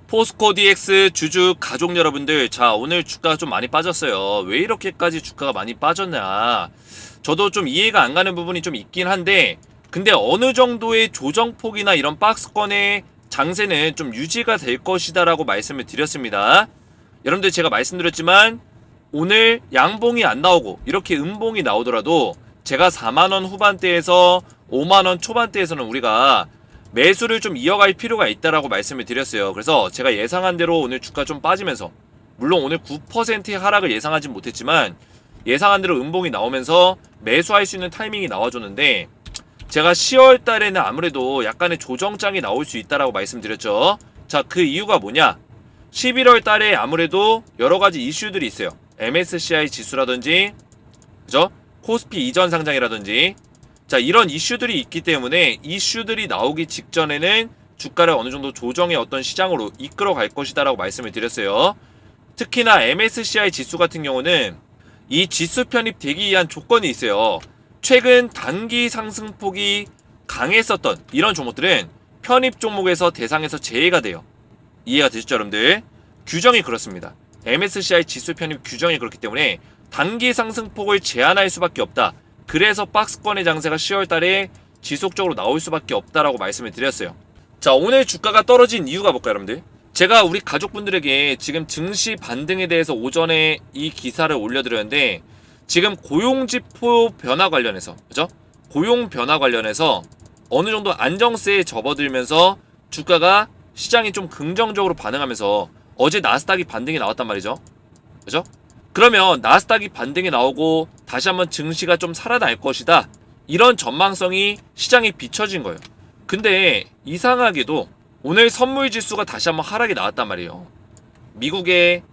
포스코 DX 주주 가족 여러분들, 자, 오늘 주가가 좀 많이 빠졌어요. 왜 이렇게까지 주가가 많이 빠졌냐? 저도 좀 이해가 안 가는 부분이 좀 있긴 한데, 근데 어느 정도의 조정폭이나 이런 박스권의 장세는 좀 유지가 될 것이다라고 말씀을 드렸습니다. 여러분들, 제가 말씀드렸지만 오늘 양봉이 안 나오고 이렇게 음봉이 나오더라도 제가 4만원 후반대에서 5만원 초반대에서는 우리가 매수를 좀 이어갈 필요가 있다라고 말씀을 드렸어요. 그래서 제가 예상한 대로 오늘 주가 좀 빠지면서, 물론 오늘 9%의 하락을 예상하진 못했지만 예상한 대로 음봉이 나오면서 매수할 수 있는 타이밍이 나와줬는데, 제가 10월 달에는 아무래도 약간의 조정장이 나올 수 있다라고 말씀드렸죠. 자, 그 이유가 뭐냐? 11월 달에 아무래도 여러 가지 이슈들이 있어요. MSCI 지수라든지, 그죠? 코스피 이전 상장이라든지, 자, 이런 이슈들이 있기 때문에 이슈들이 나오기 직전에는 주가를 어느 정도 조정의 어떤 시장으로 이끌어 갈 것이다라고 말씀을 드렸어요. 특히나 MSCI 지수 같은 경우는 이 지수 편입되기 위한 조건이 있어요. 최근 단기 상승폭이 강했었던 이런 종목들은 편입 종목에서 대상에서 제외가 돼요. 이해가 되시죠, 여러분들? 규정이 그렇습니다. MSCI 지수 편입 규정이 그렇기 때문에 단기 상승폭을 제한할 수밖에 없다. 그래서 박스권의 장세가 10월 달에 지속적으로 나올 수밖에 없다라고 말씀을 드렸어요. 자, 오늘 주가가 떨어진 이유가 뭘까요, 여러분들? 제가 우리 가족분들에게 지금 증시 반등에 대해서 오전에 이 기사를 올려드렸는데, 지금 고용지표 변화 관련해서, 그죠? 고용 변화 관련해서 어느 정도 안정세에 접어들면서 주가가 시장이 좀 긍정적으로 반응하면서 어제 나스닥이 반등이 나왔단 말이죠. 그죠? 그러면 나스닥이 반등이 나오고 다시 한번 증시가 좀 살아날 것이다, 이런 전망성이 시장에 비춰진 거예요. 근데 이상하게도 오늘 선물지수가 다시 한번 하락이 나왔단 말이에요. 미국의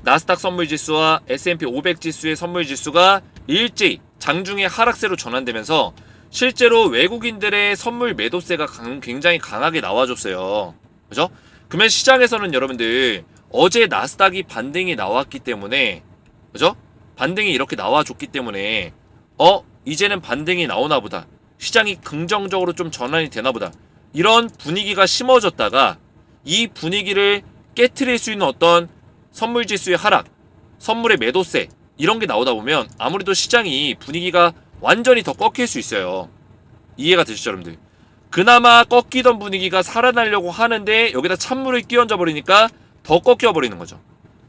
나스닥 선물지수와 S&P 500 지수의 선물지수가 일제히 장중에 하락세로 전환되면서 실제로 외국인들의 선물 매도세가 굉장히 강하게 나와줬어요. 그죠? 그러면 시장에서는 여러분들 어제 나스닥이 반등이 나왔기 때문에, 그죠? 반등이 이렇게 나와줬기 때문에 이제는 반등이 나오나 보다, 시장이 긍정적으로 좀 전환이 되나 보다, 이런 분위기가 심어졌다가 이 분위기를 깨트릴 수 있는 어떤 선물지수의 하락, 선물의 매도세, 이런 게 나오다 보면 아무래도 시장이 분위기가 완전히 더 꺾일 수 있어요. 이해가 되시죠, 여러분들? 그나마 꺾이던 분위기가 살아나려고 하는데 여기다 찬물을 끼얹어 버리니까 더 꺾여 버리는 거죠.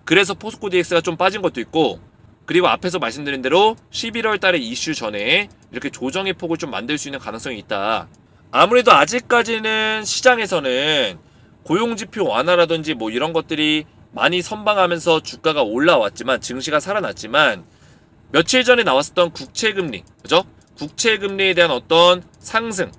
그래서 포스코 DX가 좀 빠진 것도 있고, 그리고 앞에서 말씀드린 대로 11월 달에 이슈 전에 이렇게 조정의 폭을 좀 만들 수 있는 가능성이 있다. 아무래도 아직까지는 시장에서는 고용지표 완화라든지 뭐 이런 것들이 많이 선방하면서 주가가 올라왔지만, 증시가 살아났지만, 며칠 전에 나왔었던 국채금리, 그죠? 국채금리에 대한 어떤 상승,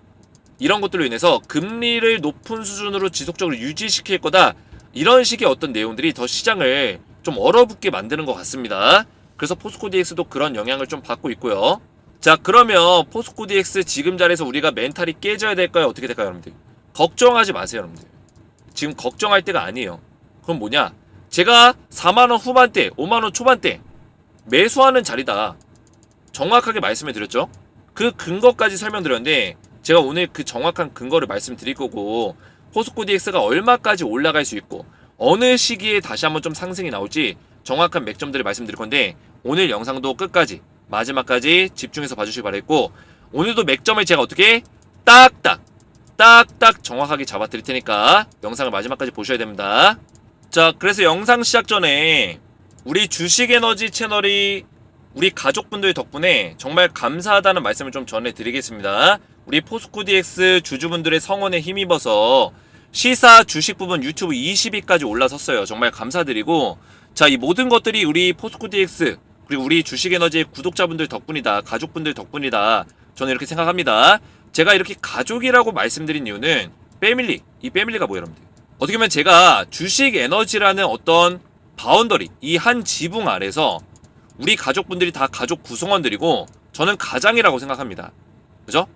이런 것들로 인해서 금리를 높은 수준으로 지속적으로 유지시킬 거다, 이런 식의 어떤 내용들이 더 시장을 좀 얼어붙게 만드는 것 같습니다. 그래서 포스코 DX도 그런 영향을 좀 받고 있고요. 자, 그러면 포스코 DX 지금 자리에서 우리가 멘탈이 깨져야 될까요? 어떻게 될까요, 여러분들? 걱정하지 마세요, 여러분들. 지금 걱정할 때가 아니에요. 그럼 뭐냐? 제가 4만원 후반대, 5만원 초반대 매수하는 자리다, 정확하게 말씀을 드렸죠. 그 근거까지 설명드렸는데, 제가 오늘 그 정확한 근거를 말씀드릴 거고, 포스코 DX가 얼마까지 올라갈 수 있고 어느 시기에 다시 한번 좀 상승이 나올지 정확한 맥점들을 말씀드릴 건데, 오늘 영상도 끝까지 마지막까지 집중해서 봐주시기 바라겠고, 오늘도 맥점을 제가 어떻게 딱딱 정확하게 잡아드릴 테니까 영상을 마지막까지 보셔야 됩니다. 자, 그래서 영상 시작 전에 우리 주식에너지 채널이 우리 가족분들 덕분에 정말 감사하다는 말씀을 좀 전해드리겠습니다. 우리 포스코 DX 주주분들의 성원에 힘입어서 시사 주식 부분 유튜브 20위까지 올라섰어요. 정말 감사드리고, 자, 이 모든 것들이 우리 포스코 DX 그리고 우리 주식에너지의 구독자분들 덕분이다, 가족분들 덕분이다, 저는 이렇게 생각합니다. 제가 이렇게 가족이라고 말씀드린 이유는 패밀리, 이 패밀리가 뭐예요, 여러분들? 어떻게 보면 제가 주식에너지라는 어떤 바운더리, 이 한 지붕 아래서 우리 가족분들이 다 가족 구성원들이고 저는 가장이라고 생각합니다. 그죠?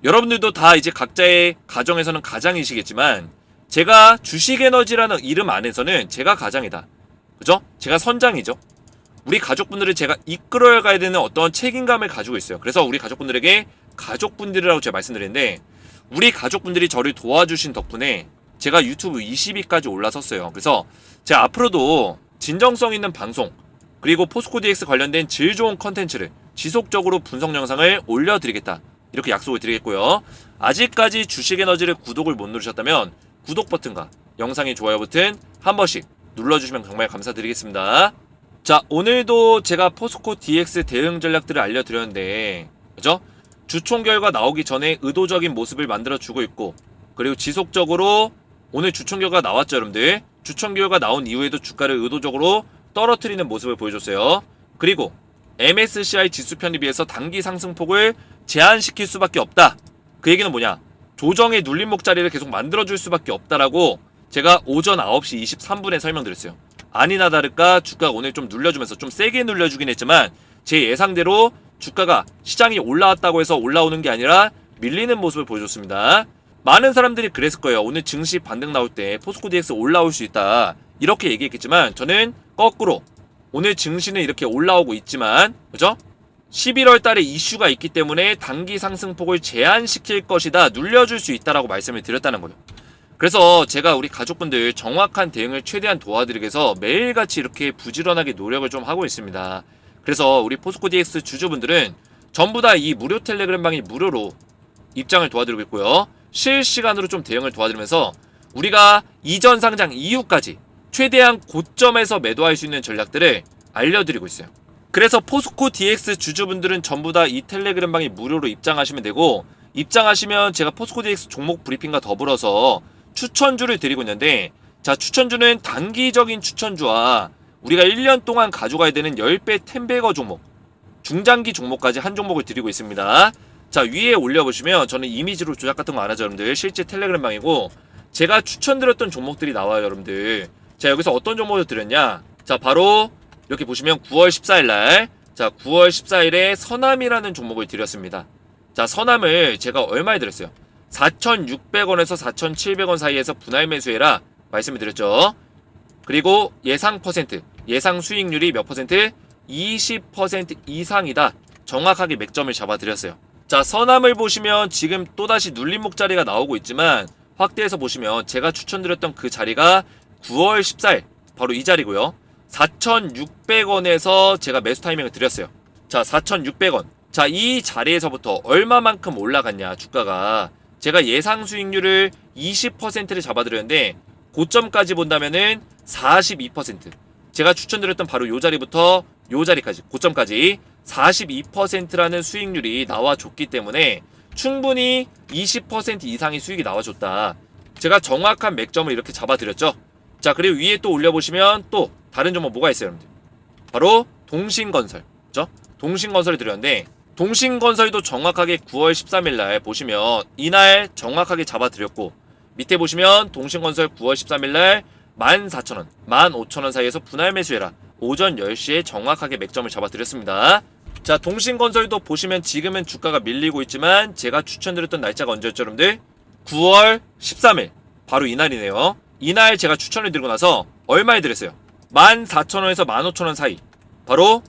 여러분들도 다 이제 각자의 가정에서는 가장이시겠지만, 제가 주식에너지라는 이름 안에서는 제가 가장이다. 그죠? 제가 선장이죠. 우리 가족분들을 제가 이끌어야 가야 되는 어떤 책임감을 가지고 있어요. 그래서 우리 가족분들에게 가족분들이라고 제가 말씀드리는데, 우리 가족분들이 저를 도와주신 덕분에 제가 유튜브 20위까지 올라섰어요. 그래서 제가 앞으로도 진정성 있는 방송 그리고 포스코 DX 관련된 질 좋은 컨텐츠를 지속적으로 분석 영상을 올려드리겠다. 이렇게 약속을 드리겠고요. 아직까지 주식에너지를 구독을 못 누르셨다면 구독 버튼과 영상의 좋아요 버튼 한 번씩 눌러주시면 정말 감사드리겠습니다. 자, 오늘도 제가 포스코 DX 대응 전략들을 알려드렸는데, 그죠? 주총 결과 나오기 전에 의도적인 모습을 만들어주고 있고, 그리고 지속적으로 오늘 주총 결과 나왔죠, 여러분들? 주총 결과 나온 이후에도 주가를 의도적으로 떨어뜨리는 모습을 보여줬어요. 그리고 MSCI 지수 편에 비해서 단기 상승폭을 제한시킬 수밖에 없다. 그 얘기는 뭐냐? 조정의 눌림목 자리를 계속 만들어줄 수밖에 없다라고 제가 오전 9시 23분에 설명드렸어요. 아니나 다를까 주가가 오늘 좀 눌려주면서 좀 세게 눌려주긴 했지만 제 예상대로 주가가 시장이 올라왔다고 해서 올라오는 게 아니라 밀리는 모습을 보여줬습니다. 많은 사람들이 그랬을 거예요. 오늘 증시 반등 나올 때 포스코 DX 올라올 수 있다 이렇게 얘기했겠지만 저는 거꾸로 오늘 증시는 이렇게 올라오고 있지만 그죠? 11월 달에 이슈가 있기 때문에 단기 상승폭을 제한시킬 것이다, 눌려줄 수 있다라고 말씀을 드렸다는 거예요. 그래서 제가 우리 가족분들 정확한 대응을 최대한 도와드리기 위해서 매일같이 이렇게 부지런하게 노력을 좀 하고 있습니다. 그래서 우리 포스코 DX 주주분들은 전부 다 이 무료 텔레그램 방이 무료로 입장을 도와드리고 있고요. 실시간으로 좀 대응을 도와드리면서 우리가 이전 상장 이후까지 최대한 고점에서 매도할 수 있는 전략들을 알려드리고 있어요. 그래서 포스코 DX 주주분들은 전부 다 이 텔레그램 방에 무료로 입장하시면 되고, 입장하시면 제가 포스코 DX 종목 브리핑과 더불어서 추천주를 드리고 있는데, 자, 추천주는 단기적인 추천주와 우리가 1년 동안 가져가야 되는 10배 10배거 종목, 중장기 종목까지 한 종목을 드리고 있습니다. 자, 위에 올려보시면 저는 이미지로 조작 같은 거 안 하죠, 여러분들. 실제 텔레그램 방이고 제가 추천드렸던 종목들이 나와요, 여러분들. 자, 여기서 어떤 종목을 드렸냐? 자, 바로 이렇게 보시면 9월 14일날, 자, 9월 14일에 서남이라는 종목을 드렸습니다. 자, 서남을 제가 얼마에 드렸어요? 4,600원에서 4,700원 사이에서 분할 매수해라 말씀을 드렸죠. 그리고 예상 퍼센트, 예상 수익률이 몇 퍼센트? 20% 이상이다. 정확하게 맥점을 잡아드렸어요. 자, 서남을 보시면 지금 또다시 눌림목 자리가 나오고 있지만 확대해서 보시면 제가 추천드렸던 그 자리가 9월 14일 바로 이 자리고요. 4,600원에서 제가 매수 타이밍을 드렸어요. 자, 4,600원. 자, 이 자리에서부터 얼마만큼 올라갔냐 주가가. 제가 예상 수익률을 20%를 잡아드렸는데 고점까지 본다면은 42%. 제가 추천드렸던 바로 요 자리부터 요 자리까지, 고점까지 42%라는 수익률이 나와줬기 때문에 충분히 20% 이상의 수익이 나와줬다. 제가 정확한 맥점을 이렇게 잡아드렸죠. 자, 그리고 위에 또 올려보시면 또 다른 종목 뭐가 있어요, 여러분들? 바로 동신건설, 그죠? 동신건설을 드렸는데 동신건설도 정확하게 9월 13일날 보시면 이날 정확하게 잡아드렸고, 밑에 보시면 동신건설 9월 13일날 14,000원, 15,000원 사이에서 분할 매수해라. 오전 10시에 정확하게 맥점을 잡아드렸습니다. 자, 동신건설도 보시면 지금은 주가가 밀리고 있지만 제가 추천드렸던 날짜가 언제였죠, 여러분들? 9월 13일 바로 이날이네요. 이날 제가 추천을 드리고 나서 얼마에 드렸어요? 14,000원에서 15,000원 사이, 바로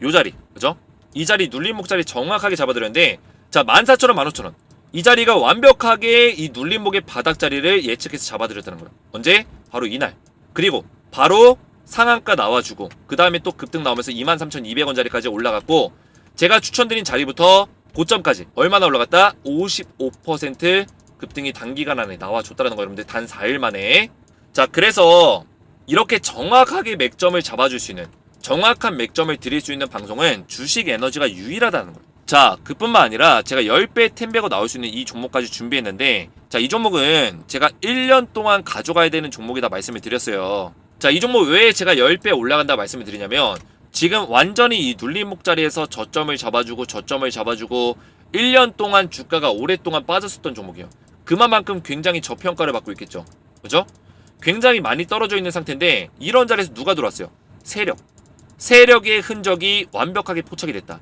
요 자리, 그죠? 이 자리 눌림목 자리 정확하게 잡아드렸는데, 자, 14,000원, 15,000원 이 자리가 완벽하게 이 눌림목의 바닥 자리를 예측해서 잡아드렸다는 거예요. 언제? 바로 이날. 그리고 바로 상한가 나와주고 그 다음에 또 급등 나오면서 23,200원 자리까지 올라갔고, 제가 추천드린 자리부터 고점까지 얼마나 올라갔다? 55% 급등이 단기간 안에 나와줬다는 거, 여러분들. 단 4일 만에. 자, 그래서 이렇게 정확하게 맥점을 잡아줄 수 있는, 정확한 맥점을 드릴 수 있는 방송은 주식 에너지가 유일하다는 거예요. 자, 그뿐만 아니라 제가 10배 10배가 나올 수 있는 이 종목까지 준비했는데, 자, 이 종목은 제가 1년 동안 가져가야 되는 종목이다 말씀을 드렸어요. 자, 이 종목 왜 제가 10배 올라간다 말씀을 드리냐면, 지금 완전히 이 눌림목 자리에서 저점을 잡아주고 1년 동안 주가가 오랫동안 빠졌었던 종목이에요. 그만큼 굉장히 저평가를 받고 있겠죠, 그죠? 굉장히 많이 떨어져 있는 상태인데 이런 자리에서 누가 들어왔어요? 세력의 흔적이 완벽하게 포착이 됐다.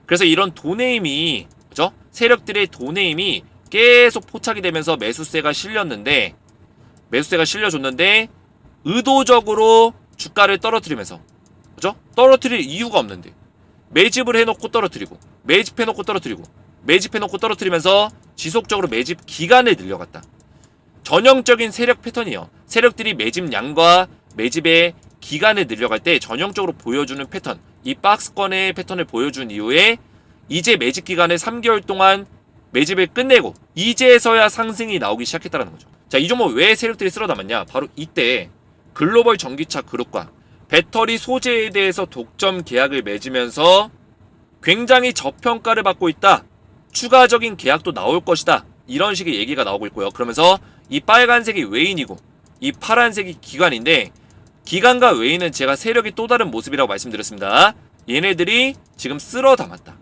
그래서 이런 도네임이, 그죠? 세력들의 도네임이 계속 포착이 되면서 매수세가 실렸는데, 의도적으로 주가를 떨어뜨리면서, 그죠? 떨어뜨릴 이유가 없는데 매집을 해놓고 떨어뜨리고, 매집해놓고 떨어뜨리고, 매집해놓고 떨어뜨리면서 지속적으로 매집 기간을 늘려갔다. 전형적인 세력 패턴이에요. 세력들이 매집량과 매집의 기간을 늘려갈 때 전형적으로 보여주는 패턴, 이 박스권의 패턴을 보여준 이후에 이제 매집 기간을 3개월 동안 매집을 끝내고 이제서야 상승이 나오기 시작했다는 거죠. 자, 이 종목 왜 세력들이 쓸어 담았냐? 바로 이때 글로벌 전기차 그룹과 배터리 소재에 대해서 독점 계약을 맺으면서 굉장히 저평가를 받고 있다. 추가적인 계약도 나올 것이다. 이런 식의 얘기가 나오고 있고요. 그러면서 이 빨간색이 외인이고 이 파란색이 기관인데, 기관과 외인은 제가 세력이 또 다른 모습이라고 말씀드렸습니다. 얘네들이 지금 쓸어 담았다.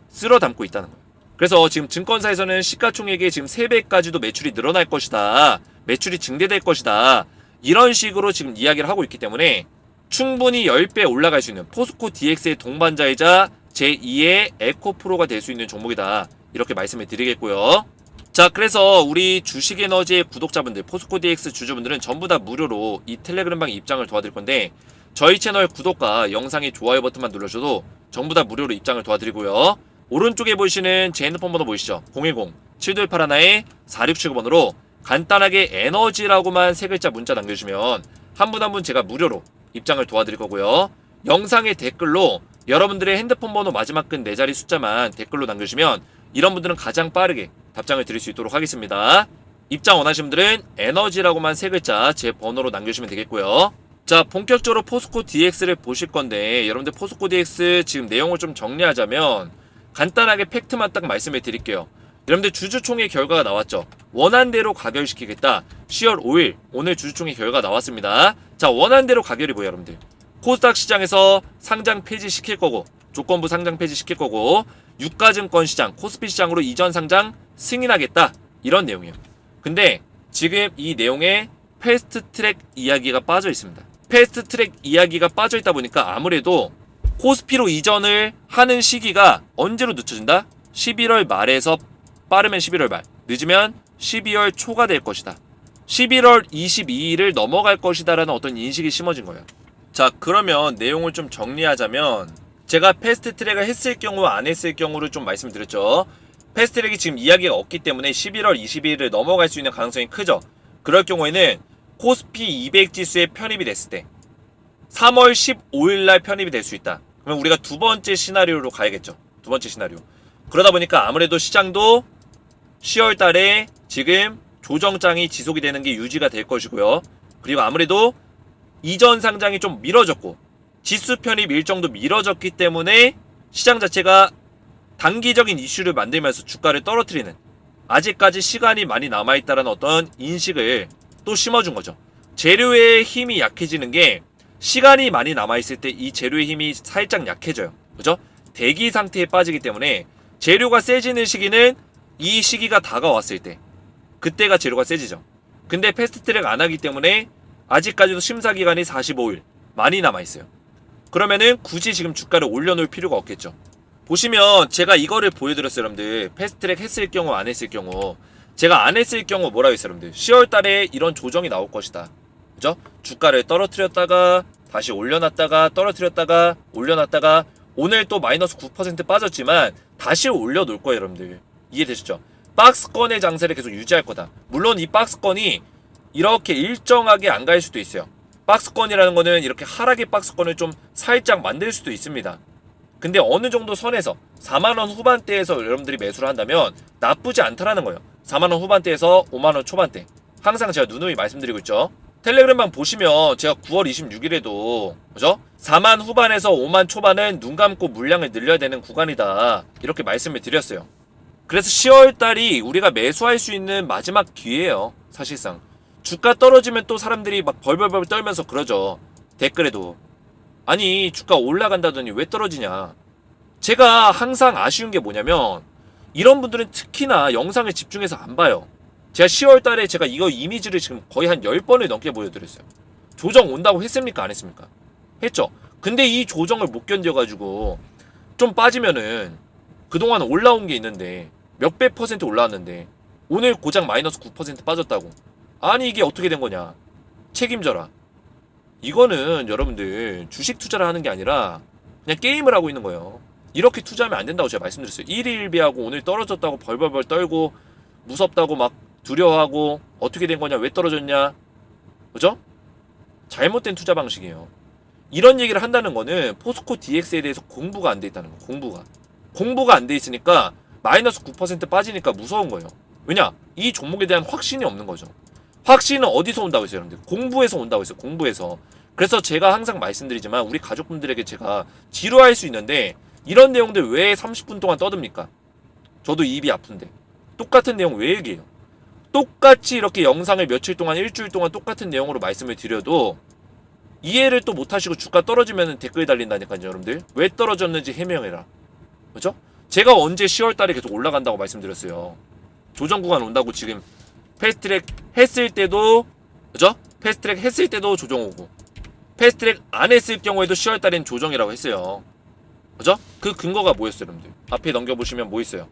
쓸어 담고 있다는 거예요. 그래서 지금 증권사에서는 시가총액이 지금 3배까지도 매출이 늘어날 것이다. 매출이 증대될 것이다. 이런 식으로 지금 이야기를 하고 있기 때문에 충분히 10배 올라갈 수 있는 포스코 DX의 동반자이자 제2의 에코프로가 될 수 있는 종목이다. 이렇게 말씀을 드리겠고요. 자, 그래서 우리 주식에너지의 구독자분들, 포스코 DX 주주분들은 전부 다 무료로 이 텔레그램방 입장을 도와드릴 건데, 저희 채널 구독과 영상의 좋아요 버튼만 눌러줘도 전부 다 무료로 입장을 도와드리고요. 오른쪽에 보이시는 제 핸드폰 번호 보이시죠? 010-7281-4679번으로 간단하게 에너지라고만 3글자 문자 남겨주시면 한 분 한 분 제가 무료로 입장을 도와드릴 거고요. 영상의 댓글로 여러분들의 핸드폰 번호 마지막 근 4자리 숫자만 댓글로 남겨주시면 이런 분들은 가장 빠르게 답장을 드릴 수 있도록 하겠습니다. 입장 원하시는 분들은 에너지라고만 3글자 제 번호로 남겨주시면 되겠고요. 자, 본격적으로 포스코 DX를 보실 건데, 여러분들 포스코 DX 지금 내용을 좀 정리하자면 간단하게 팩트만 딱 말씀해 드릴게요. 여러분들 주주총회 결과가 나왔죠. 원한대로 가결시키겠다. 10월 5일 오늘 주주총회 결과 나왔습니다. 자, 원한대로 가결이 뭐예요, 여러분들? 코스닥 시장에서 상장 폐지시킬 거고, 조건부 상장 폐지시킬 거고, 유가증권 시장, 코스피 시장으로 이전 상장 승인하겠다. 이런 내용이에요. 근데 지금 이 내용에 패스트트랙 이야기가 빠져 있습니다. 패스트트랙 이야기가 빠져 있다 보니까 아무래도 코스피로 이전을 하는 시기가 언제로 늦춰진다? 11월 말에서 빠르면 11월 말, 늦으면 12월 초가 될 것이다. 11월 22일을 넘어갈 것이다 라는 어떤 인식이 심어진 거예요. 자, 그러면 내용을 좀 정리하자면, 제가 패스트트랙을 했을 경우 안 했을 경우를 좀 말씀드렸죠. 패스트트랙이 지금 이야기가 없기 때문에 11월 22일을 넘어갈 수 있는 가능성이 크죠. 그럴 경우에는 코스피 200 지수에 편입이 됐을 때 3월 15일 날 편입이 될 수 있다. 그러면 우리가 두 번째 시나리오로 가야겠죠. 두 번째 시나리오. 그러다 보니까 아무래도 시장도 10월 달에 지금 조정장이 지속이 되는 게 유지가 될 것이고요. 그리고 아무래도 이전 상장이 좀 미뤄졌고 지수 편입 일정도 미뤄졌기 때문에 시장 자체가 단기적인 이슈를 만들면서 주가를 떨어뜨리는, 아직까지 시간이 많이 남아있다는 어떤 인식을 또 심어준 거죠. 재료의 힘이 약해지는 게 시간이 많이 남아있을 때 이 재료의 힘이 살짝 약해져요. 그죠? 대기 상태에 빠지기 때문에 재료가 세지는 시기는 이 시기가 다가왔을 때, 그때가 재료가 세지죠. 근데 패스트트랙 안 하기 때문에 아직까지도 심사기간이 45일 많이 남아있어요. 그러면은 굳이 지금 주가를 올려놓을 필요가 없겠죠. 보시면 제가 이거를 보여드렸어요, 여러분들. 패스트트랙 했을 경우 안 했을 경우, 제가 안 했을 경우 뭐라고 했어요, 여러분들? 10월 달에 이런 조정이 나올 것이다. 그죠? 주가를 떨어뜨렸다가 다시 올려놨다가 떨어뜨렸다가 올려놨다가 오늘 또 마이너스 9% 빠졌지만 다시 올려놓을 거예요, 여러분들. 이해되시죠? 박스권의 장세를 계속 유지할 거다. 물론 이 박스권이 이렇게 일정하게 안 갈 수도 있어요. 박스권이라는 거는 이렇게 하락의 박스권을 좀 살짝 만들 수도 있습니다. 근데 어느 정도 선에서 4만원 후반대에서 여러분들이 매수를 한다면 나쁘지 않다라는 거예요. 4만원 후반대에서 5만원 초반대. 항상 제가 누누이 말씀드리고 있죠. 텔레그램방 보시면 제가 9월 26일에도 그죠? 4만 후반에서 5만 초반은 눈 감고 물량을 늘려야 되는 구간이다. 이렇게 말씀을 드렸어요. 그래서 10월달이 우리가 매수할 수 있는 마지막 기회예요. 사실상. 주가 떨어지면 또 사람들이 막 벌벌벌 떨면서 그러죠. 댓글에도. 아니, 주가 올라간다더니 왜 떨어지냐. 제가 항상 아쉬운 게 뭐냐면 이런 분들은 특히나 영상을 집중해서 안 봐요. 제가 10월달에 제가 이거 이미지를 지금 거의 한 10번을 넘게 보여드렸어요. 조정 온다고 했습니까? 안 했습니까? 했죠. 근데 이 조정을 못 견뎌가지고 좀 빠지면은 그동안 올라온 게 있는데 몇백 퍼센트 올라왔는데 오늘 고작 마이너스 9% 빠졌다고. 아니, 이게 어떻게 된 거냐. 책임져라. 이거는 여러분들 주식 투자를 하는 게 아니라 그냥 게임을 하고 있는 거예요. 이렇게 투자하면 안 된다고 제가 말씀드렸어요. 1일 1비하고 오늘 떨어졌다고 벌벌벌 떨고 무섭다고 막 두려워하고 어떻게 된 거냐, 왜 떨어졌냐, 그죠? 잘못된 투자 방식이에요. 이런 얘기를 한다는 거는 포스코 DX에 대해서 공부가 안 돼 있다는 거. 공부가 안 돼 있으니까 마이너스 9% 빠지니까 무서운 거예요. 왜냐? 이 종목에 대한 확신이 없는 거죠. 확신은 어디서 온다고 했어요, 여러분들? 공부에서 온다고 했어요. 공부에서. 그래서 제가 항상 말씀드리지만 우리 가족분들에게 제가 지루할 수 있는데 이런 내용들 왜 30분 동안 떠듭니까? 저도 입이 아픈데. 똑같은 내용 왜 얘기해요? 똑같이 이렇게 영상을 며칠 동안, 일주일 동안 똑같은 내용으로 말씀을 드려도 이해를 또 못하시고 주가 떨어지면 댓글 달린다니까요, 여러분들. 왜 떨어졌는지 해명해라. 그죠? 제가 언제 10월달에 계속 올라간다고 말씀드렸어요. 조정 구간 온다고 지금 패스트트랙 했을 때도, 그죠? 패스트트랙 했을 때도 조정 오고, 패스트트랙 안 했을 경우에도 10월달엔 조정이라고 했어요. 그죠? 그 근거가 뭐였어요, 여러분들? 앞에 넘겨보시면 뭐 있어요?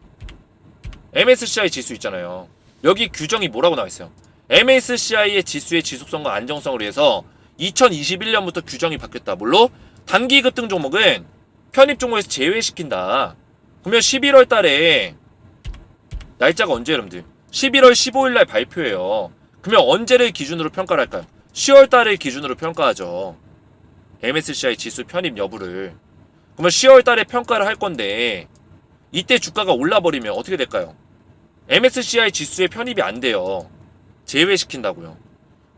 MSCI 지수 있잖아요. 여기 규정이 뭐라고 나와 있어요? MSCI의 지수의 지속성과 안정성을 위해서 2021년부터 규정이 바뀌었다. 물론 단기 급등 종목은 편입 종목에서 제외시킨다. 그러면 11월 달에 날짜가 언제 여러분들? 11월 15일 날 발표해요. 그러면 언제를 기준으로 평가를 할까요? 10월 달을 기준으로 평가하죠. MSCI 지수 편입 여부를. 그러면 10월 달에 평가를 할 건데 이때 주가가 올라버리면 어떻게 될까요? MSCI 지수에 편입이 안 돼요. 제외시킨다고요.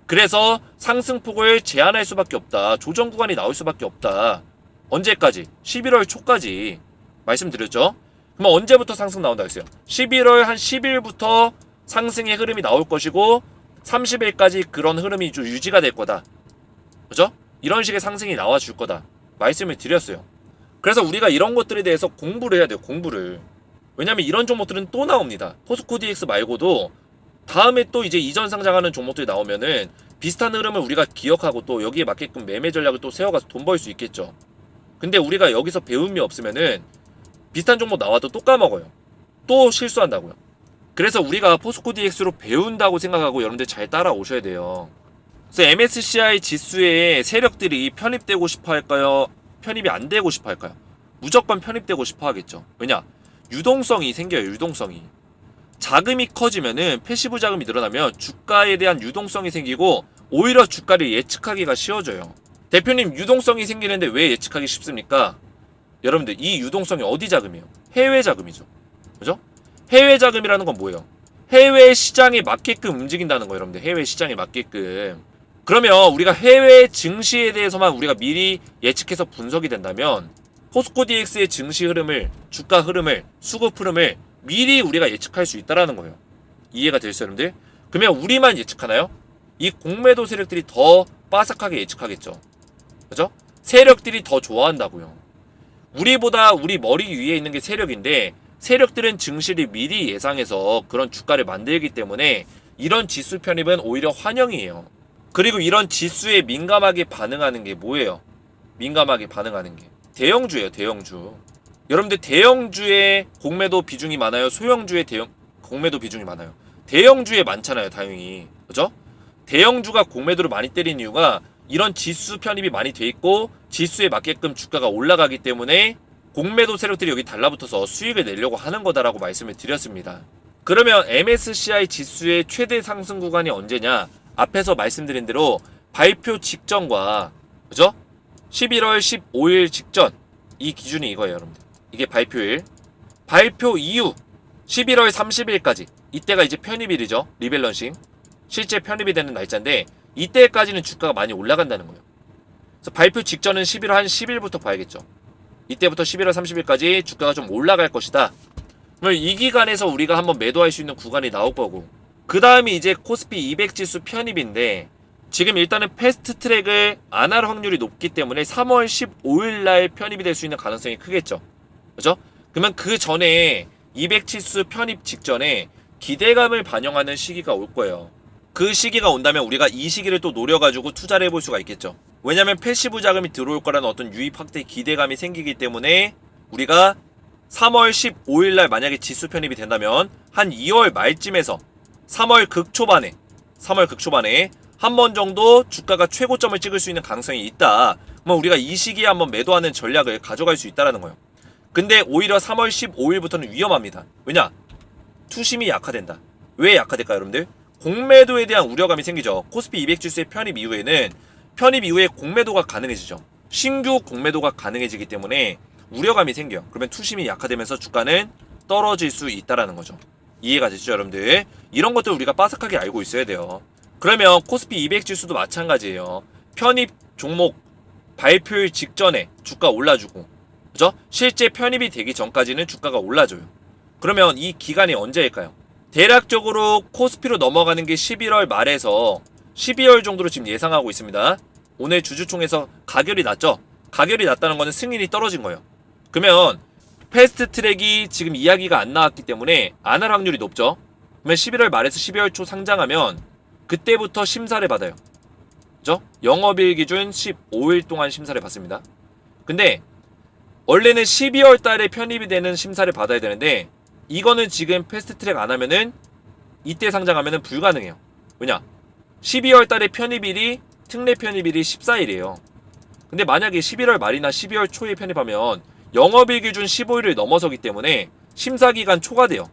그래서 상승폭을 제한할 수밖에 없다. 조정 구간이 나올 수밖에 없다. 언제까지? 11월 초까지 말씀드렸죠. 그럼 언제부터 상승 나온다 했어요? 11월 한 10일부터 상승의 흐름이 나올 것이고 30일까지 그런 흐름이 좀 유지가 될 거다. 그죠? 이런 식의 상승이 나와 줄 거다. 말씀을 드렸어요. 그래서 우리가 이런 것들에 대해서 공부를 해야 돼요. 공부를. 왜냐면 이런 종목들은 또 나옵니다. 포스코 DX 말고도 다음에 또 이제 이전 상장하는 종목들이 나오면은 비슷한 흐름을 우리가 기억하고 또 여기에 맞게끔 매매 전략을 또 세워가서 돈 벌 수 있겠죠. 근데 우리가 여기서 배움이 없으면은 비슷한 종목 나와도 또 까먹어요. 또 실수한다고요. 그래서 우리가 포스코 DX로 배운다고 생각하고 여러분들 잘 따라오셔야 돼요. 그래서 MSCI 지수에 세력들이 편입되고 싶어 할까요? 편입이 안 되고 싶어 할까요? 무조건 편입되고 싶어 하겠죠. 왜냐? 유동성이 생겨요. 유동성이. 자금이 커지면은 패시브 자금이 늘어나면 주가에 대한 유동성이 생기고 오히려 주가를 예측하기가 쉬워져요. 대표님, 유동성이 생기는데 왜 예측하기 쉽습니까? 여러분들, 이 유동성이 어디 자금이에요? 해외 자금이죠. 그죠? 해외 자금이라는 건 뭐예요? 해외 시장에 맞게끔 움직인다는 거예요, 여러분들. 해외 시장에 맞게끔. 그러면 우리가 해외 증시에 대해서만 우리가 미리 예측해서 분석이 된다면 포스코 DX의 증시 흐름을, 주가 흐름을, 수급 흐름을 미리 우리가 예측할 수 있다라는 거예요. 이해가 되시죠, 여러분들? 그러면 우리만 예측하나요? 이 공매도 세력들이 더 빠삭하게 예측하겠죠. 그죠? 세력들이 더 좋아한다고요. 우리보다 우리 머리 위에 있는 게 세력인데 세력들은 증시를 미리 예상해서 그런 주가를 만들기 때문에 이런 지수 편입은 오히려 환영이에요. 그리고 이런 지수에 민감하게 반응하는 게 뭐예요? 민감하게 반응하는 게 대형주예요. 대형주. 여러분들 대형주의 공매도 비중이 많아요? 소형주의 공매도 비중이 많아요? 대형주에 많잖아요. 당연히. 그죠? 대형주가 공매도를 많이 때린 이유가 이런 지수 편입이 많이 돼 있고 지수에 맞게끔 주가가 올라가기 때문에 공매도 세력들이 여기 달라붙어서 수익을 내려고 하는 거다라고 말씀을 드렸습니다. 그러면 MSCI 지수의 최대 상승 구간이 언제냐? 앞에서 말씀드린 대로 발표 직전과, 그죠? 11월 15일 직전, 이 기준이 이거예요, 여러분들. 이게 발표일. 발표 이후 11월 30일까지, 이때가 이제 편입일이죠. 리밸런싱. 실제 편입이 되는 날짜인데 이때까지는 주가가 많이 올라간다는 거예요. 그래서 발표 직전은 11월 한 10일부터 봐야겠죠. 이때부터 11월 30일까지 주가가 좀 올라갈 것이다. 그러면 이 기간에서 우리가 한번 매도할 수 있는 구간이 나올 거고, 그 다음이 이제 코스피 200 지수 편입인데 지금 일단은 패스트 트랙을 안 할 확률이 높기 때문에 3월 15일 날 편입이 될 수 있는 가능성이 크겠죠. 그죠? 그러면 그 전에 200 지수 편입 직전에 기대감을 반영하는 시기가 올 거예요. 그 시기가 온다면 우리가 이 시기를 또 노려가지고 투자를 해볼 수가 있겠죠. 왜냐면 패시브 자금이 들어올 거라는 어떤 유입 확대 기대감이 생기기 때문에 우리가 3월 15일 날 만약에 지수 편입이 된다면 한 2월 말쯤에서 3월 극초반에 한 번 정도 주가가 최고점을 찍을 수 있는 가능성이 있다. 그럼 우리가 이 시기에 한번 매도하는 전략을 가져갈 수 있다는 거예요. 근데 오히려 3월 15일부터는 위험합니다. 왜냐? 투심이 약화된다. 왜 약화될까요, 여러분들? 공매도에 대한 우려감이 생기죠. 코스피 200 지수의 편입 이후에 공매도가 가능해지죠. 신규 공매도가 가능해지기 때문에 우려감이 생겨요. 그러면 투심이 약화되면서 주가는 떨어질 수 있다라는 거죠. 이해가 되시죠, 여러분들? 이런 것들 우리가 빠삭하게 알고 있어야 돼요. 그러면 코스피 200 지수도 마찬가지예요. 편입 종목 발표일 직전에 주가 올라주고, 그죠? 실제 편입이 되기 전까지는 주가가 올라줘요. 그러면 이 기간이 언제일까요? 대략적으로 코스피로 넘어가는 게 11월 말에서 12월 정도로 지금 예상하고 있습니다. 오늘 주주총회에서 가결이 났죠? 가결이 났다는 거는 승인이 떨어진 거예요. 그러면 패스트 트랙이 지금 이야기가 안 나왔기 때문에 안 할 확률이 높죠? 그러면 11월 말에서 12월 초 상장하면 그때부터 심사를 받아요. 그죠? 영업일 기준 15일 동안 심사를 받습니다. 근데 원래는 12월 달에 편입이 되는 심사를 받아야 되는데 이거는 지금 패스트 트랙 안 하면은 이때 상장하면은 불가능해요. 왜냐? 12월 달에 편입일이 특례 편입일이 14일이에요. 근데 만약에 11월 말이나 12월 초에 편입하면 영업일 기준 15일을 넘어서기 때문에 심사기간 초과돼요.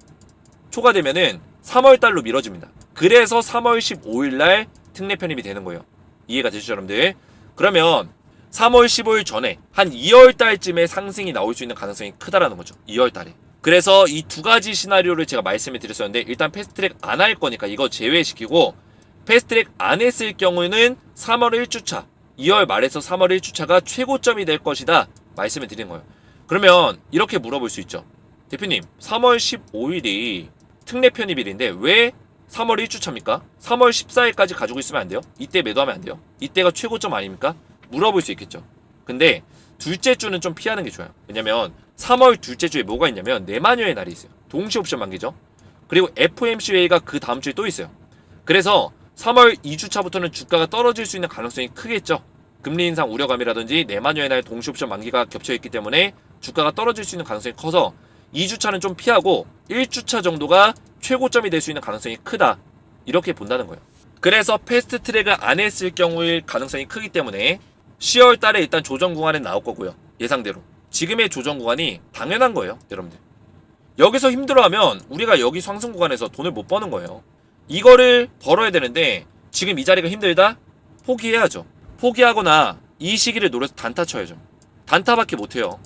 초과되면은 3월 달로 미뤄집니다. 그래서 3월 15일 날 특례 편입이 되는 거예요. 이해가 되시죠, 여러분들? 그러면 3월 15일 전에 한 2월 달쯤에 상승이 나올 수 있는 가능성이 크다라는 거죠. 2월 달에. 그래서 이 두 가지 시나리오를 제가 말씀을 드렸었는데 일단 패스트트랙 안 할 거니까 이거 제외시키고 패스트트랙 안 했을 경우는 3월 1주차 2월 말에서 3월 1주차가 최고점이 될 것이다 말씀을 드린 거예요. 그러면 이렇게 물어볼 수 있죠. 대표님 3월 15일이 특례 편입일인데 왜 3월 1주차입니까? 3월 14일까지 가지고 있으면 안 돼요? 이때 매도하면 안 돼요? 이때가 최고점 아닙니까? 물어볼 수 있겠죠. 근데 둘째 주는 좀 피하는 게 좋아요. 왜냐면 3월 둘째 주에 뭐가 있냐면 내마녀의 날이 있어요. 동시 옵션 만기죠. 그리고 FOMC 회의가 그 다음 주에 또 있어요. 그래서 3월 2주차부터는 주가가 떨어질 수 있는 가능성이 크겠죠. 금리 인상 우려감이라든지 내마녀의 날 동시 옵션 만기가 겹쳐있기 때문에 주가가 떨어질 수 있는 가능성이 커서 2주차는 좀 피하고 1주차 정도가 최고점이 될 수 있는 가능성이 크다. 이렇게 본다는 거예요. 그래서 패스트 트랙을 안 했을 경우일 가능성이 크기 때문에 10월 달에 일단 조정 구간은 나올 거고요. 예상대로. 지금의 조정 구간이 당연한 거예요. 여러분들. 여기서 힘들어하면 우리가 여기 상승 구간에서 돈을 못 버는 거예요. 이거를 벌어야 되는데 지금 이 자리가 힘들다? 포기해야죠. 포기하거나 이 시기를 노려서 단타 쳐야죠. 단타밖에 못해요.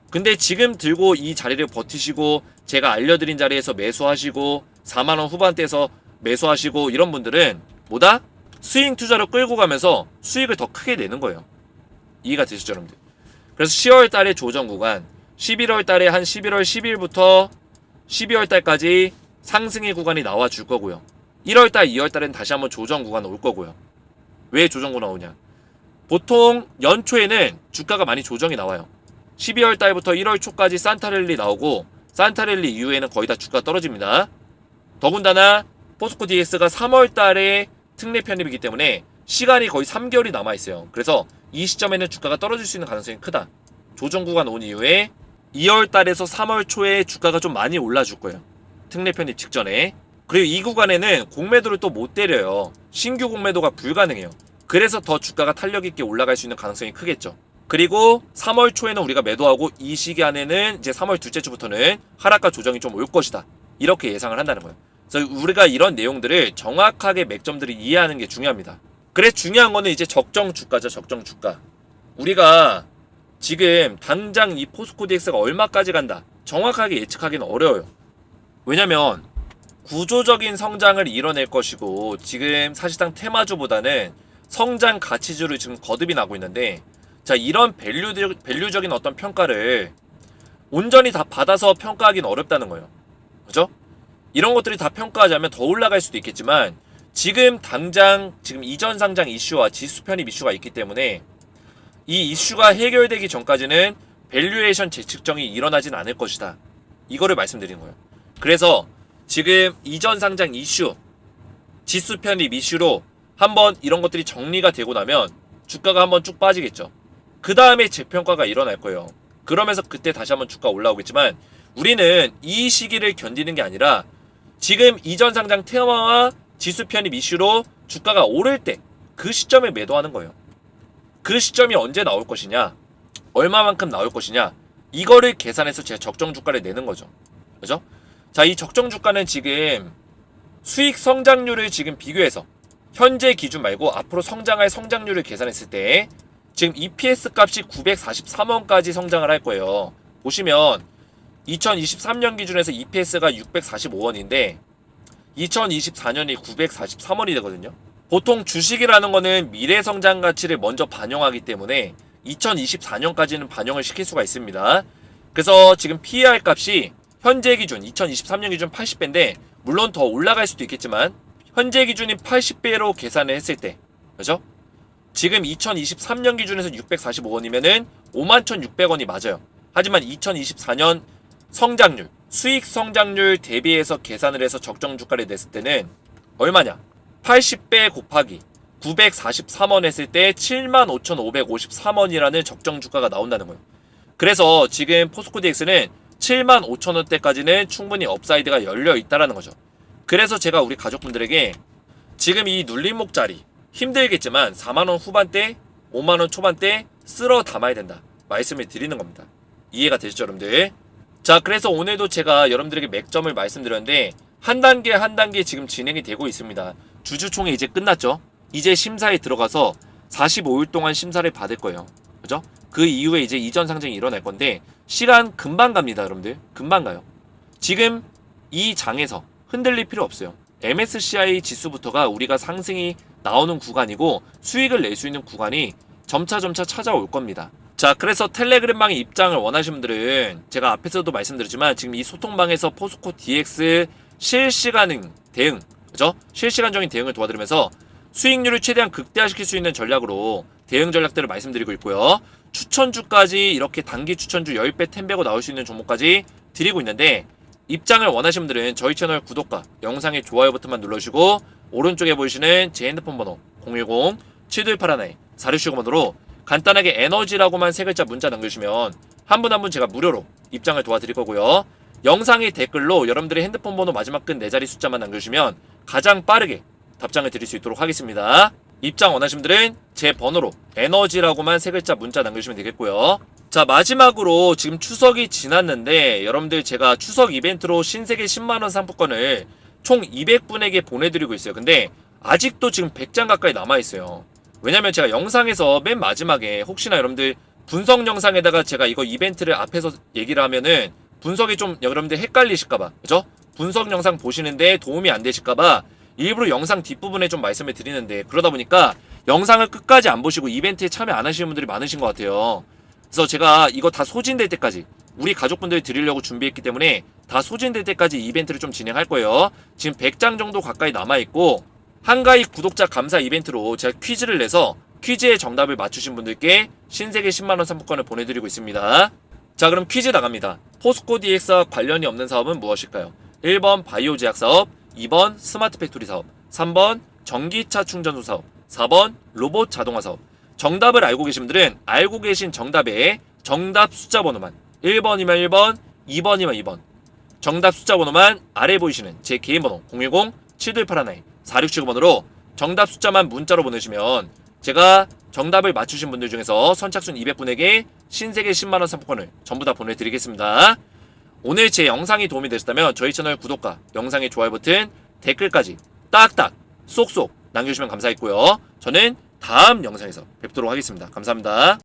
근데 지금 들고 이 자리를 버티시고 제가 알려드린 자리에서 매수하시고 4만원 후반대에서 매수하시고 이런 분들은 뭐다? 스윙 투자로 끌고 가면서 수익을 더 크게 내는 거예요. 이해가 되시죠, 여러분들? 그래서 10월 달에 조정 구간, 11월 달에 한 11월 10일부터 12월 달까지 상승의 구간이 나와 줄 거고요. 1월 달, 2월 달엔 다시 한번 조정 구간 올 거고요. 왜 조정 구간 나오냐? 보통 연초에는 주가가 많이 조정이 나와요. 12월 달부터 1월 초까지 산타랠리 나오고 산타랠리 이후에는 거의 다 주가 떨어집니다. 더군다나 포스코 DX가 3월 달에 특례 편입이기 때문에 시간이 거의 3개월이 남아있어요. 그래서 이 시점에는 주가가 떨어질 수 있는 가능성이 크다. 조정 구간 온 이후에 2월 달에서 3월 초에 주가가 좀 많이 올라줄 거예요. 특례 편입 직전에. 그리고 이 구간에는 공매도를 또 못 때려요. 신규 공매도가 불가능해요. 그래서 더 주가가 탄력 있게 올라갈 수 있는 가능성이 크겠죠. 그리고 3월 초에는 우리가 매도하고 이 시기 안에는 이제 3월 둘째 주부터는 하락과 조정이 좀 올 것이다. 이렇게 예상을 한다는 거예요. 그래서 우리가 이런 내용들을 정확하게 맥점들을 이해하는 게 중요합니다. 그래 중요한 거는 이제 적정 주가죠. 적정 주가. 우리가 지금 당장 이 포스코 DX가 얼마까지 간다. 정확하게 예측하기는 어려워요. 왜냐면 구조적인 성장을 이뤄낼 것이고 지금 사실상 테마주보다는 성장 가치주를 지금 거듭이 나고 있는데 자 이런 밸류적인 어떤 평가를 온전히 다 받아서 평가하기는 어렵다는 거예요. 그죠? 이런 것들이 다 평가하자면 더 올라갈 수도 있겠지만 지금 당장 지금 이전 상장 이슈와 지수 편입 이슈가 있기 때문에 이 이슈가 해결되기 전까지는 밸류에이션 재측정이 일어나진 않을 것이다. 이거를 말씀드린 거예요. 그래서 지금 이전 상장 이슈, 지수 편입 이슈로 한번 이런 것들이 정리가 되고 나면 주가가 한번 쭉 빠지겠죠. 그 다음에 재평가가 일어날 거예요. 그러면서 그때 다시 한번 주가 올라오겠지만 우리는 이 시기를 견디는 게 아니라 지금 이전 상장 테마와 지수 편입 이슈로 주가가 오를 때 그 시점에 매도하는 거예요. 그 시점이 언제 나올 것이냐, 얼마만큼 나올 것이냐, 이거를 계산해서 제가 적정 주가를 내는 거죠. 그죠? 자, 이 적정 주가는 지금 수익 성장률을 지금 비교해서 현재 기준 말고 앞으로 성장할 성장률을 계산했을 때 지금 EPS 값이 943원까지 성장을 할 거예요. 보시면 2023년 기준에서 EPS가 645원인데 2024년이 943원이 되거든요. 보통 주식이라는 거는 미래 성장 가치를 먼저 반영하기 때문에 2024년까지는 반영을 시킬 수가 있습니다. 그래서 지금 PER 값이 현재 기준 2023년 기준 80배인데 물론 더 올라갈 수도 있겠지만 현재 기준인 80배로 계산을 했을 때 그죠? 지금 2023년 기준에서 645원이면은 51,600원이 맞아요. 하지만 2024년 성장률, 수익 성장률 대비해서 계산을 해서 적정 주가를 냈을 때는 얼마냐? 80배 곱하기 943원 했을 때 75,553원이라는 적정 주가가 나온다는 거예요. 그래서 지금 포스코 DX는 75,000원대까지는 충분히 업사이드가 열려 있다라는 거죠. 그래서 제가 우리 가족분들에게 지금 이 눌림목자리 힘들겠지만 4만원 후반대, 5만원 초반대 쓸어 담아야 된다 말씀을 드리는 겁니다. 이해가 되시죠 여러분들? 자, 그래서 오늘도 제가 여러분들에게 맥점을 말씀드렸는데 한 단계 한 단계 지금 진행이 되고 있습니다. 주주총회 이제 끝났죠? 이제 심사에 들어가서 45일 동안 심사를 받을 거예요. 그죠? 그 이후에 이제 이전 상승이 일어날 건데 시간 금방 갑니다 여러분들. 금방 가요. 지금 이 장에서 흔들릴 필요 없어요. MSCI 지수부터가 우리가 상승이 나오는 구간이고 수익을 낼 수 있는 구간이 점차 찾아올 겁니다. 자, 그래서 텔레그램방의 입장을 원하시는 분들은 제가 앞에서도 말씀드렸지만 지금 이 소통방에서 포스코 DX 실시간 대응, 그죠? 실시간적인 대응을 도와드리면서 수익률을 최대한 극대화시킬 수 있는 전략으로 대응 전략들을 말씀드리고 있고요. 추천주까지 이렇게 단기 추천주 10배 10배고 나올 수 있는 종목까지 드리고 있는데 입장을 원하시는 분들은 저희 채널 구독과 영상의 좋아요 버튼만 눌러주시고 오른쪽에 보이시는 제 핸드폰 번호 010-7281-4679번으로 간단하게 에너지라고만 세 글자 문자 남겨주시면 한 분 한 분 제가 무료로 입장을 도와드릴 거고요. 영상의 댓글로 여러분들의 핸드폰 번호 마지막 끝 4자리 숫자만 남겨주시면 가장 빠르게 답장을 드릴 수 있도록 하겠습니다. 입장 원하시는 분들은 제 번호로 에너지라고만 세 글자 문자 남겨주시면 되겠고요. 자, 마지막으로 지금 추석이 지났는데 여러분들 제가 추석 이벤트로 신세계 10만원 상품권을 총 200분에게 보내드리고 있어요. 근데 아직도 지금 100장 가까이 남아있어요. 왜냐면 제가 영상에서 맨 마지막에 혹시나 여러분들 분석 영상에다가 제가 이거 이벤트를 앞에서 얘기를 하면은 분석이 좀 여러분들 헷갈리실까봐, 그죠? 분석 영상 보시는데 도움이 안 되실까봐 일부러 영상 뒷부분에 좀 말씀을 드리는데 그러다 보니까 영상을 끝까지 안 보시고 이벤트에 참여 안 하시는 분들이 많으신 것 같아요. 그래서 제가 이거 다 소진될 때까지 우리 가족분들 드리려고 준비했기 때문에 다 소진될 때까지 이벤트를 좀 진행할 거예요. 지금 100장 정도 가까이 남아있고 한가위 구독자 감사 이벤트로 제가 퀴즈를 내서 퀴즈의 정답을 맞추신 분들께 신세계 10만원 상품권을 보내드리고 있습니다. 자, 그럼 퀴즈 나갑니다. 포스코 DX와 관련이 없는 사업은 무엇일까요? 1번 바이오 제약 사업, 2번 스마트 팩토리 사업, 3번 전기차 충전소 사업, 4번 로봇 자동화 사업. 정답을 알고 계신 분들은 알고 계신 정답에 정답 숫자 번호만 1번이면 1번, 2번이면 2번. 정답 숫자 번호만 아래 보이시는 제 개인 번호 010-7281-4679번으로 정답 숫자만 문자로 보내주시면 제가 정답을 맞추신 분들 중에서 선착순 200분에게 신세계 10만원 상품권을 전부 다 보내드리겠습니다. 오늘 제 영상이 도움이 되셨다면 저희 채널 구독과 영상의 좋아요 버튼, 댓글까지 딱딱 쏙쏙 남겨주시면 감사하겠고요. 저는 다음 영상에서 뵙도록 하겠습니다. 감사합니다.